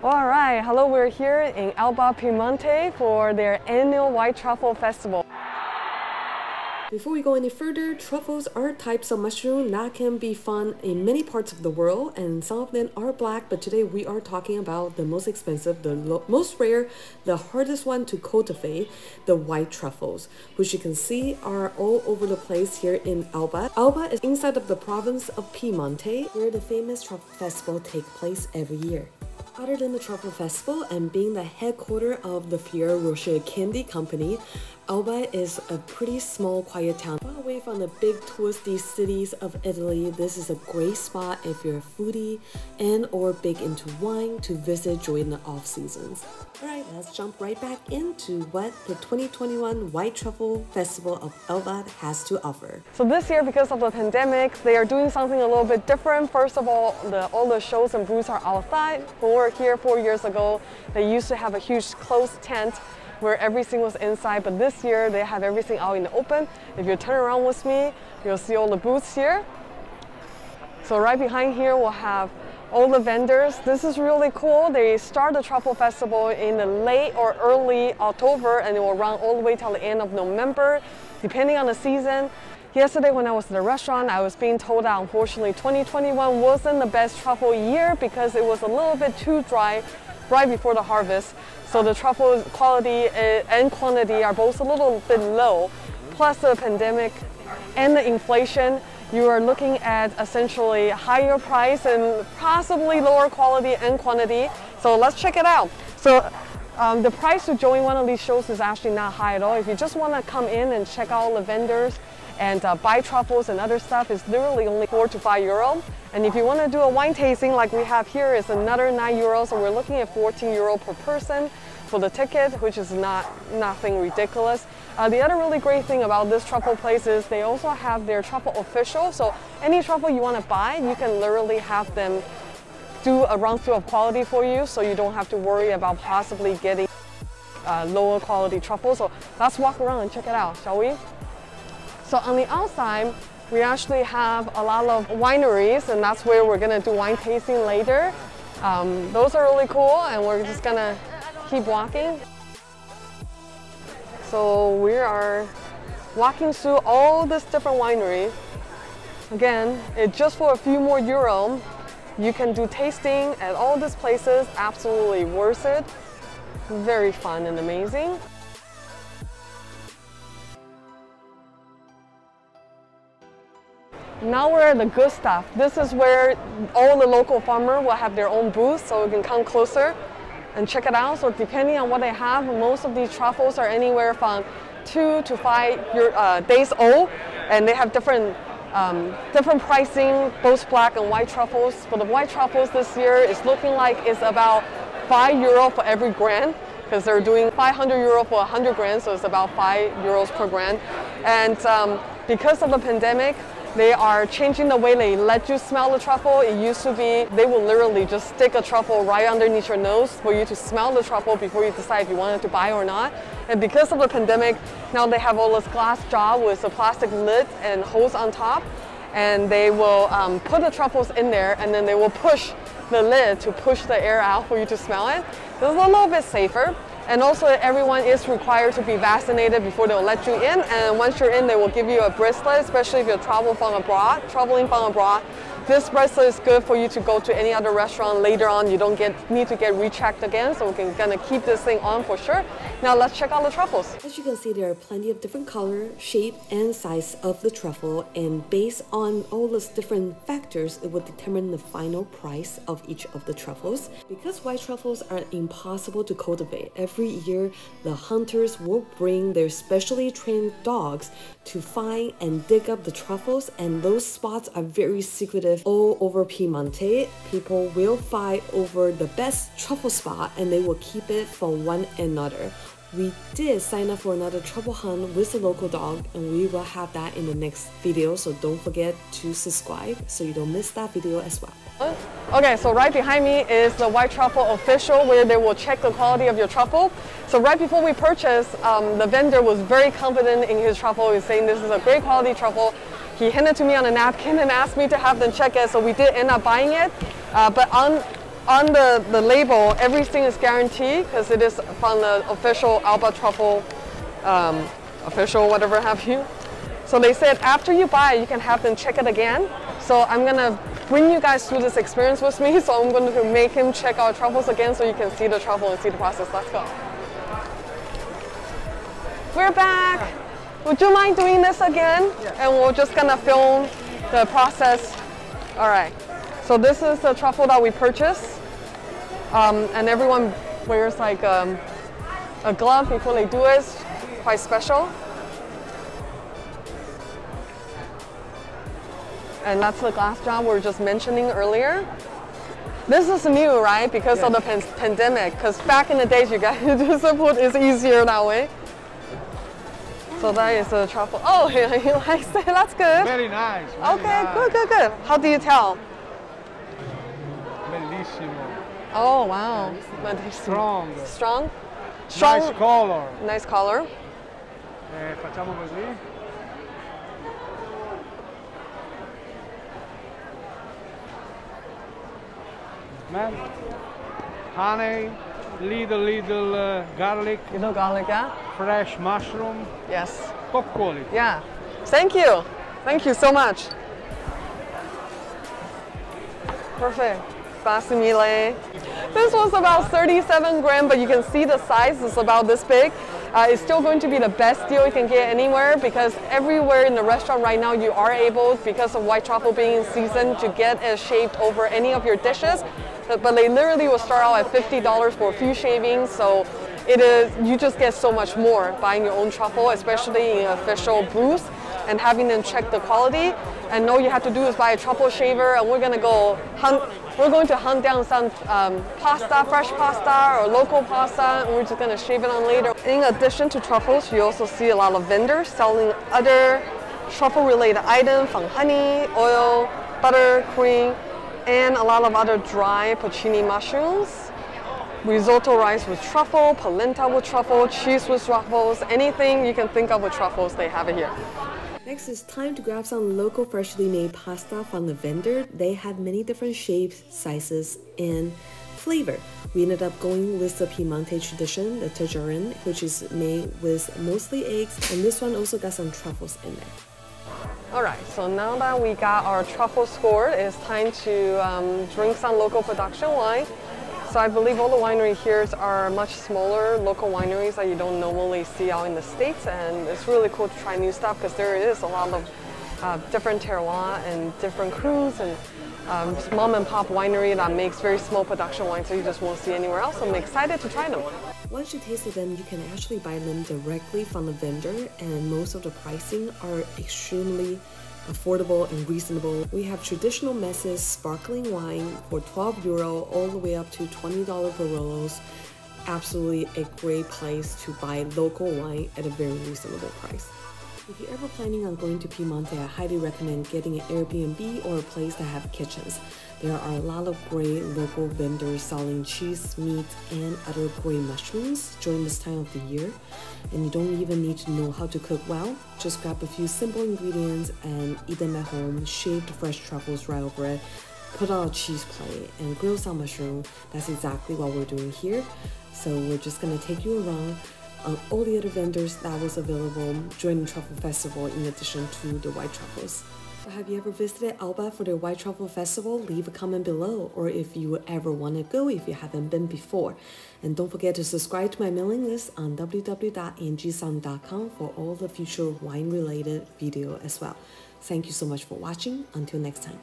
All right, hello, we're here in Alba, Pidmonte for their annual White Truffle Festival. Before we go any further, truffles are types of mushroom that can be found in many parts of the world, and some of them are black, but today we are talking about the most expensive, the most rare, the hardest one to cultivate, the white truffles, which you can see are all over the place here in Alba. Alba is inside of the province of Pidmonte, where the famous truffle festival takes place every year. Other than the Truffle Festival and being the headquarters of the Fiera Rocher candy company, Alba is a pretty small, quiet town. Far away from the big touristy cities of Italy, this is a great spot if you're a foodie and or big into wine to visit during the off seasons. Alright, let's jump right back into what the 2021 White Truffle Festival of Alba has to offer. So this year, because of the pandemic, they are doing something a little bit different. First of all the shows and booths are outside. When we were here 4 years ago, they used to have a huge closed tent where everything was inside, but this year they have everything out in the open. If you turn around with me, you'll see all the booths here. So right behind here we'll have all the vendors. This is really cool. They start the Truffle Festival in the late or early October and it will run all the way till the end of November, depending on the season. Yesterday when I was in the restaurant, I was being told that unfortunately 2021 wasn't the best truffle year because it was a little bit too dry right before the harvest. So the truffle quality and quantity are both a little bit low. Plus the pandemic and the inflation, you are looking at essentially higher price and possibly lower quality and quantity. So let's check it out. So the price to join one of these shows is actually not high at all. If you just want to come in and check out all the vendors and buy truffles and other stuff, it's literally only 4 to 5 euro. And if you want to do a wine tasting like we have here, it's another 9 euros. So we're looking at 14 euro per person for the ticket, which is nothing ridiculous. The other really great thing about this truffle place is they also have their truffle official. So any truffle you want to buy, you can literally have them do a run through of quality for you, so you don't have to worry about possibly getting lower quality truffle. So let's walk around and check it out, shall we? So on the outside, we actually have a lot of wineries, and that's where we're gonna do wine tasting later. Those are really cool, and we're just gonna keep walking. So we are walking through all this different winery. Again, just for a few more euro, you can do tasting at all these places. Absolutely worth it. Very fun and amazing. Now we're at the good stuff. This is where all the local farmers will have their own booth, so you can come closer and check it out. So depending on what they have, most of these truffles are anywhere from 2 to 5 days old, and they have different pricing, both black and white truffles. For the white truffles this year, it's looking like it's about 5 euro for every gram, because they're doing 500 euro for 100 grams, so it's about 5 euros per gram. And because of the pandemic, they are changing the way they let you smell the truffle. It used to be they will literally just stick a truffle right underneath your nose for you to smell the truffle before you decide if you wanted to buy or not. And because of the pandemic, now they have all this glass jar with a plastic lid and hose on top. And they will put the truffles in there, and then they will push the lid to push the air out for you to smell it. This is a little bit safer. And also everyone is required to be vaccinated before they'll let you in. And once you're in, they will give you a bracelet, especially if you're traveling from abroad. This bracelet is good for you to go to any other restaurant later on. You don't need to get rechecked again, so we're gonna keep this thing on for sure. Now let's check out the truffles. As you can see, there are plenty of different color, shape, and size of the truffle, and based on all those different factors, it will determine the final price of each of the truffles. Because white truffles are impossible to cultivate, every year the hunters will bring their specially trained dogs to find and dig up the truffles, and those spots are very secretive all over Pidmonte. People will fight over the best truffle spot, and they will keep it from one another. We did sign up for another truffle hunt with a local dog, and we will have that in the next video, so don't forget to subscribe so you don't miss that video as well. Okay, so right behind me is the White Truffle Official, where they will check the quality of your truffle. So right before we purchased, the vendor was very confident in his truffle. He's saying this is a great quality truffle. He handed it to me on a napkin and asked me to have them check it, so we did end up buying it. But on the label, everything is guaranteed because it is from the official Alba Truffle, official whatever have you. So they said after you buy, you can have them check it again. So I'm gonna bring you guys through this experience with me. So I'm going to make him check our truffles again so you can see the truffle and see the process. Let's go. We're back. Would you mind doing this again? Yes. And we're just gonna film the process. All right. So this is the truffle that we purchased. And everyone wears like a glove before they do it. Quite special. And that's the glass jar we were just mentioning earlier. This is new, right? Because yes. of the pandemic. Because back in the days, you guys just put it's easier that way. So that is a truffle. Oh, he likes it. That's good. Very nice. Very Okay, nice. good. How do you tell? Bellissimo. Oh, wow. Strong. Strong? Nice color. Nice color. Facciamo così. Smell. Honey. Little garlic. Little garlic, yeah? Fresh mushroom. Yes. Top quality. Yeah. Thank you. Thank you so much. Perfect. Basimile. This was about 37 grams, but you can see the size is about this big. It's still going to be the best deal you can get anywhere because everywhere in the restaurant right now you are able, because of white truffle being in season, to get it shaved over any of your dishes. But they literally will start out at $50 for a few shavings. So it is, you just get so much more buying your own truffle, especially in official booths, and having them check the quality. And all you have to do is buy a truffle shaver, and we're going to go hunt. We're going to hunt down some pasta, fresh pasta or local pasta, and we're just going to shave it on later. In addition to truffles, you also see a lot of vendors selling other truffle-related items, from honey, oil, butter, cream, and a lot of other dry porcini mushrooms. Risotto rice with truffle, polenta with truffle, cheese with truffles, anything you can think of with truffles, they have it here. Next, it's time to grab some local freshly made pasta from the vendor. They have many different shapes, sizes, and flavor. We ended up going with the Pidmonte tradition, the tajarin, which is made with mostly eggs, and this one also got some truffles in there. All right, so now that we got our truffle scored, it's time to drink some local production wine. So I believe all the wineries here are much smaller local wineries that you don't normally see out in the States, and it's really cool to try new stuff because there is a lot of different terroir and different crews and mom and pop winery that makes very small production wine, so you just won't see anywhere else. So I'm excited to try them. Once you tasted them, you can actually buy them directly from the vendor, and most of the pricing are extremely affordable and reasonable. We have traditional messes sparkling wine for €12 all the way up to $20 per Rolos. Absolutely a great place to buy local wine at a very reasonable price. If you're ever planning on going to Pidmonte, I highly recommend getting an Airbnb or a place that have kitchens. There are a lot of great local vendors selling cheese, meat, and other great mushrooms during this time of the year. And you don't even need to know how to cook well. Just grab a few simple ingredients and eat them at home, shave the fresh truffles right over it, put out a cheese plate, and grill some mushroom. That's exactly what we're doing here. So we're just gonna take you around on all the other vendors that was available during the Truffle Festival in addition to the white truffles. So have you ever visited Alba for their White Truffle Festival? Leave a comment below, or if you ever want to go if you haven't been before. And don't forget to subscribe to my mailing list on www.angiesound.com for all the future wine-related video as well. Thank you so much for watching. Until next time.